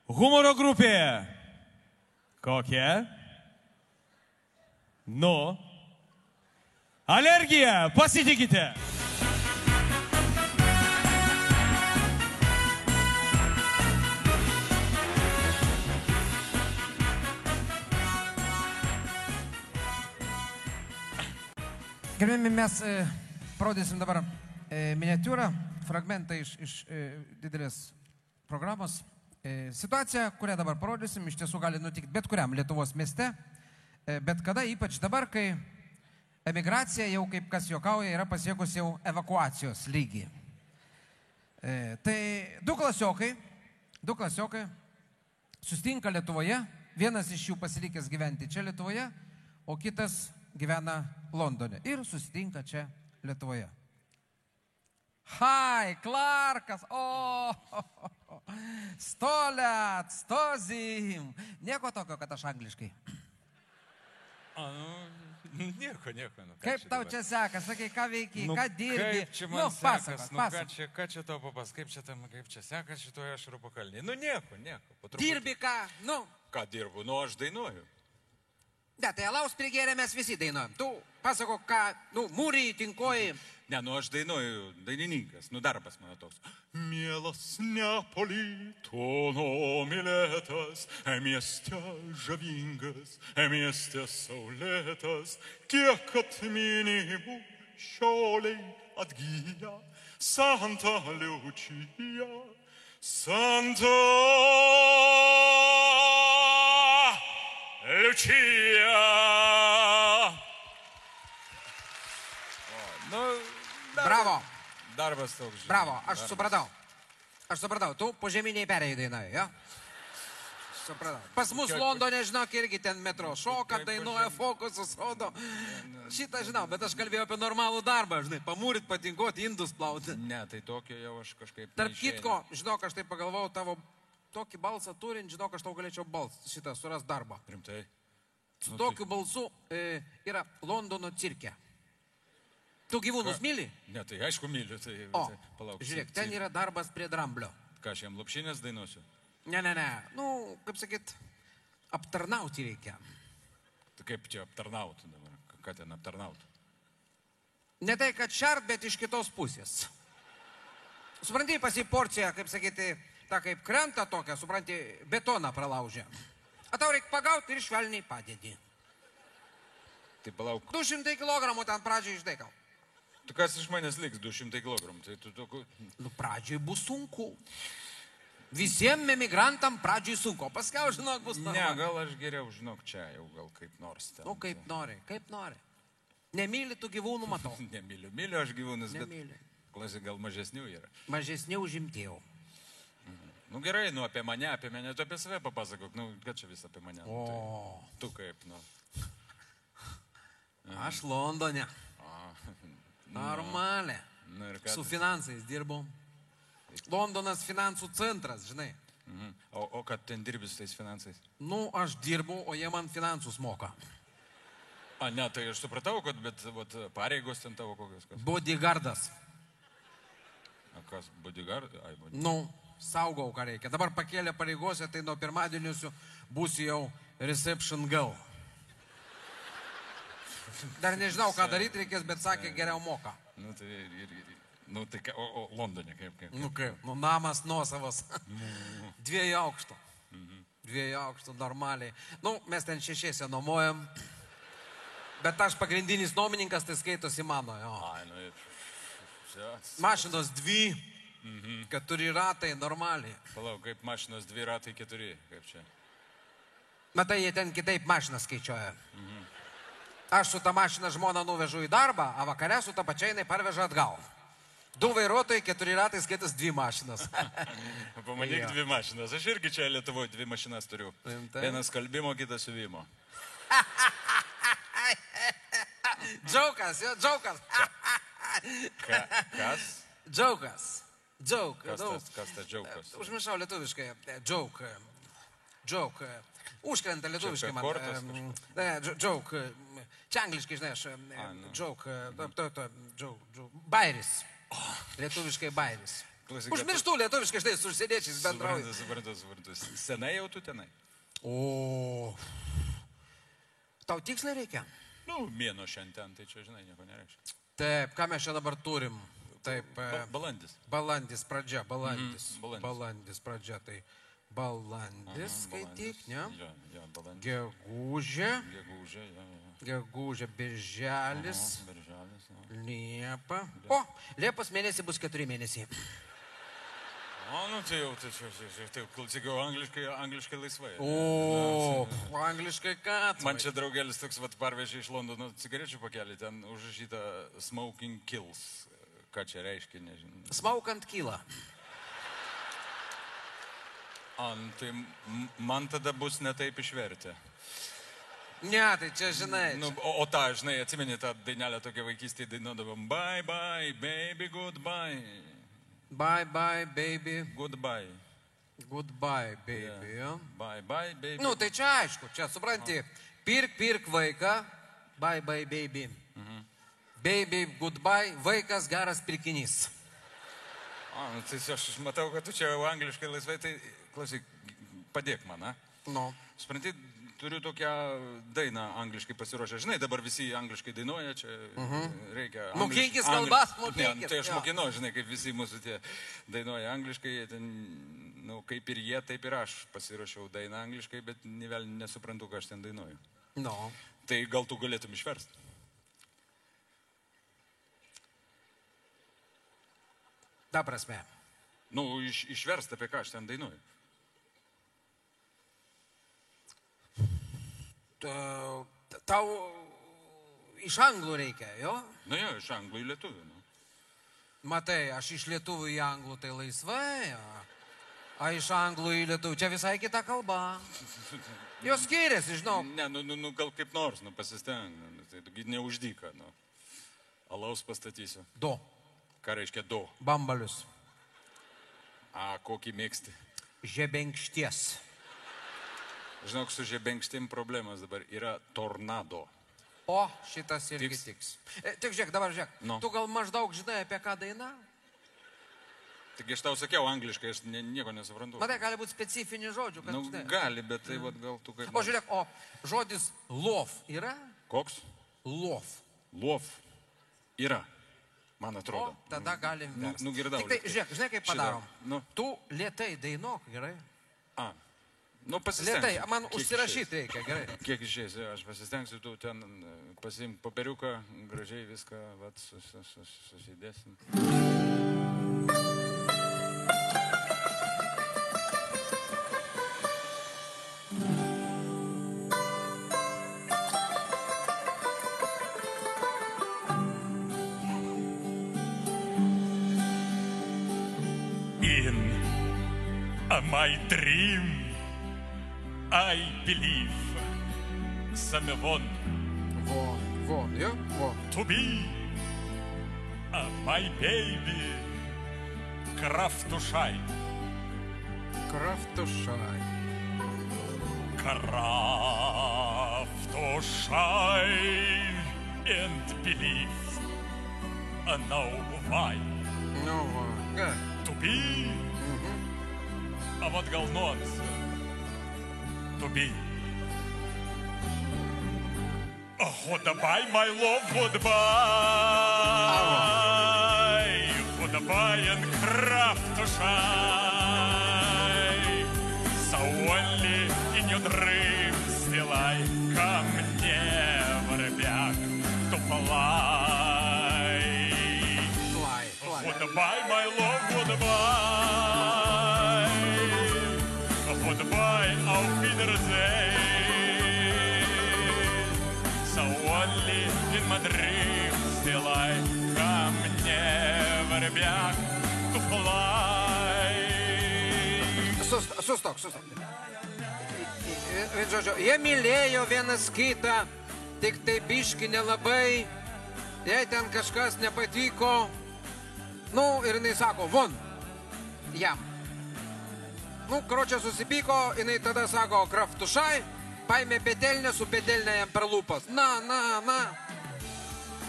Humoro grupė. Kokia? Nu. Alergija, pasitikite. Gerbėmi, mes parodysim dabar miniatiūrą, fragmentą iš didelės programos. Situacija, kurią dabar parodysim, iš tiesų gali nutikti bet kuriam Lietuvos mieste, bet kada, ypač dabar, kai emigracija jau, kaip kas juokauja, yra pasiekusi jau evakuacijos lygį. Tai du klasiokai susitinka Lietuvoje, vienas iš jų pasilikęs gyventi čia Lietuvoje, o kitas gyvena Londone ir susitinka čia Lietuvoje. Hai, Clarkas, Stolet, Stozim. Nieko tokio, kad aš angliškai. Nieko. Kaip tau čia sekas, sakai, ką veikiai, ką dirbi? Kaip čia man sekas, ką čia tau papas, kaip čia sekas šitoje Šarpakalnėje? Nieko. Dirbi ką? Ką dirbu? Aš dainuoju. Ne, tai alaus prigėrė, mes visi dainuojam. Tu pasako, ką, mūrį, tinkoji. Ne, aš dainuoju, dainininkas, darbas mano toks. Mielas Neapolitono mylėtas, mieste žavingas, mieste saulėtas, kiek atminimų šioliai atgyja, Santa Lucia, Santa Lucia. Bravo. Darbas toks. Bravo, aš supratau. Tu po žeminiai perėjai dainuoji, jo? Supratau. Pas mus Londone, žinok, irgi ten metro šoka, dainuoja, fokusus rodo. Šitą žinau, bet aš kalbėjau apie normalų darbą, žinai, pamūrit, patinkoti, indus plauti. Ne, tai tokio jau aš kažkaip... Tarp kitko, žinok, aš taip pagalvojau, tavo tokį balsą turint, žinok, aš tau galėčiau šitą suras darbą. Rimtai? Su tokiu balsu yra Londono cirke. Tu gyvūnus myli? Ne, tai aišku myliu, tai palauk. Žiūrėk, ten yra darbas prie dramblio. Ką, aš jam lopšinės dainuosiu? Ne. Kaip sakyt, aptarnauti reikia. Tai kaip čia aptarnauti dabar? Ką ten aptarnauti? Ne tai, kad šart, bet iš kitos pusės. Supranti, pas į porciją, kaip sakyti, ta kaip krenta tokia, supranti, betoną pralaužia. A tau reikia pagauti ir švelniai padėdi. Tai palauk. 200 kilogramų ten pradžiai išdaikau. Tu kas iš manęs liks 200 kilogramų? Tai tu tokiu... Pradžiai bus sunku. Visiems emigrantam pradžiai sunku. Paskiau, žinok, bus normaliai. Ne, gal aš geriau, žinok, čia jau gal kaip nors ten. Kaip nori. Nemyli tų gyvūnų, matau. Myliu aš gyvūnus, bet... Klasė gal mažesnių yra. Mažesnių užimtėjau. Gerai, apie mane, tu apie save papasakok, kad čia vis apie mane. Tu kaip, Aš Londone. Normaliai. Su finansais dirbau. Londonas finansų centras, žinai. O kad ten dirbi su tais finansais? Aš dirbu, o jie man finansus moka. Ne, tai aš supratau, kad, bet pareigos ten tavo kokios kas? Bodyguardas. Kas, bodyguard? Saugau, ką reikia. Dabar pakėlė pareigose, tai nuo pirmadieniusių būsiu jau reception girl. Dar nežinau, ką daryti reikės, bet sakė, geriau moka. O Londone kaip? Namas nuosavas. 2 aukštų. 2 aukštų, normaliai. Mes ten 6 nuomojam. Bet aš pagrindinis nuomininkas, tai skaitosi mano. Mašinos 2, 4 ratai, normaliai. Palauk, kaip mašinos 2 ratai, 4, kaip čia? Matai, jie ten kitaip mašiną skaičiuoja. Aš su tą mašiną žmoną nuvežu į darbą, o vakare su tą pačią jinai parveža atgal. 2 vairuotojai, 4 ratai, skaitas 2 mašinas. Pamanyk 2 mašinas. Aš irgi čia Lietuvoje 2 mašinas turiu. Vienas kalbimo, kitas siuvimo. Džaukas, džaukas. Kas? Džaukas. Kas ta džaukas? Užmiršau lietuviškai. Džauk. Užkrenta lietuviškai man. Džauk. Čia angliškai, žinai, aš. Džauk. Bairis. Lietuviškai bairis. Užmirštų lietuviškai, štai su užsieniečiais bendrauju. Suprantu. Senai jau tu tenai? O. Tau tiksliai reikia? Nu, mėno šiandien, tai čia, žinai, nieko nereiškia. Taip, ką mes čia dabar turim? Taip. Balandis. Balandis pradžia, balandis. Balandis. Balandis pradžia, tai balandis, skaityk, ne? Jo, balandis. Gegužė. Gegužė, jo. Gegužė, birželis. Birželis, jo. Liepa. O, Liepos mėnesį bus 4 mėnesiai. O, nu tai jau, tai klausykiau angliškai laisvai. O, angliškai ką? Man čia draugelis toks, parvežė iš Londono cigarečių pakelį, ten užrašyta smoking kills. Ką čia reiškia, nežinau. Smaukant kyla. Tai man tada bus netaip išvertę. Ne, tai čia žinai. Nu, o tą, žinai, atsimeni tą dainelę tokią vaikystėje dainuodavom. Bye, bye, baby, goodbye. Bye, bye, baby. Goodbye. Goodbye, baby, jo. Bye, bye, baby. Nu, tai čia aišku, čia supranti. Pirk vaiką. Bye, bye, baby. Baby, goodbye, vaikas geras pirkinys. Nu, tai aš matau, kad tu čia jau angliškai laisvai, tai klausyk, padėk man, Nu. Supranti, turiu tokią dainą angliškai pasiruošę. Žinai, dabar visi angliškai dainuoja, čia reikia... Mokinkis kalbas, mokinkis. Ne, tai aš mokinu, žinai, kaip visi mūsų tie dainuoja angliškai, ten, nu, kaip ir jie, taip ir aš pasiruošiau dainą angliškai, bet nė nesuprantu, ką aš ten dainuoju. No. Tai gal tu galėtum išversti? Ta prasme. Nu, išversti, apie ką aš ten dainuoju. Tau iš anglų reikia, jo? Nu jo, iš anglų į lietuvių. Nu. Matai, aš iš lietuvių į anglų tai laisvai, o iš anglų į lietuvių čia visai kita kalba. Jos skiriasi, žinau. Ne, nu gal kaip nors, pasisteng. Tai neuždyka, nu. Alaus pastatysiu. Do. Ką reiškia do? Bambalius. Kokį mėgsti? Žebenkšties. Žinok, su žebenkštim problemas dabar yra tornado. O, šitas irgi tiks. Tik žiūrėk, dabar žiūrėk. No. Tu gal maždaug žinai, apie ką daina? Tik aš tau sakiau angliškai, aš nieko nesuprantu. Matai, gali būti specifinių žodžių, kad žinai. Gali, bet tai gal tu kaip... O žiūrėk, o žodis lof yra? Koks? Lof. Lof. Yra, man atrodo. O, tada galim versti. Nugirdau. Tik tai, žiūrėk, žinai, kaip padarom. Nu. Tu lėtai dainuok, gerai? Nu, pasistengsiu. Lėtai, man užsirašyti reikia, gerai. Kiek išės, aš pasistengsiu, tu ten pasiimk popieriuką, gražiai viską, susidėsim. In my dream I believe Samevon Von, ja? Von. to be my baby Kraftushai Kraftushai. Kraftushai and believe now why Ну, ką? to be вот галнонс to be. Goodbye, my love, goodbye. Goodbye and Kraftushai. So only in your dreams will I come never back to fly. Fly. Goodbye, my love, goodbye. Goodbye, auf Wiedersehen. So only in my dreams still I come never back to fly. Sustok. Žodžiu, jie mylėjo vienas kitą, tik tai biški nelabai, jei ten kažkas nepatiko, nu ir jinai sako, von, jam. Nu, karočią susipyko, jinai tada sako, Kraftušai, paėmė petelnę su petelnė jam per lūpas. Na.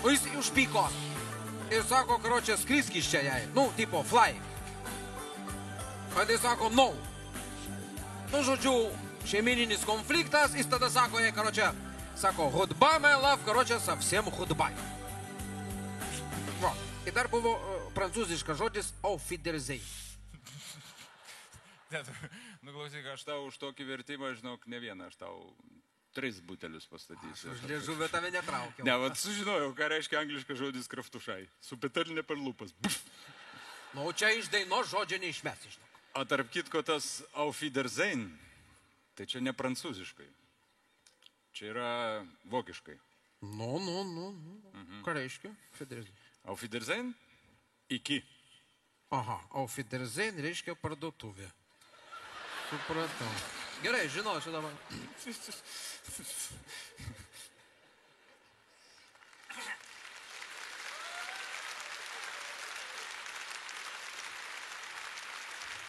O jis užpyko. Ir sako, karočią, skrisk iš čia jai. Nu, tipo, fly. O tai sako, no. Nu, žodžiu, šeimininis konfliktas, jis tada sako, jai, karočią, sako, hudba, my love, karočią, savsiem hudbai. Va, ir dar buvo prancūziškas žodis auf Wiedersehen. Nu, klausyk, aš tau už tokį vertimą, žinok, ne vieną, aš tau 3 butelius pastatysiu. Už liežuvę tave netraukiau. Ne, vat sužinojau, ką reiškia angliškas žodis kraftušai. Su petarlinė per lūpas. Nu, čia iš dainos žodžio neišmesi, žinok. O tarp kitko tas auf Wiedersehen, tai čia ne prancūziškai. Čia yra vokiškai. Nu. Ką reiškia? Auf Wiedersehen? Iki. Aha, auf Wiedersehen reiškia parduotuvė. Supratau. Gerai, žinosiu dabar.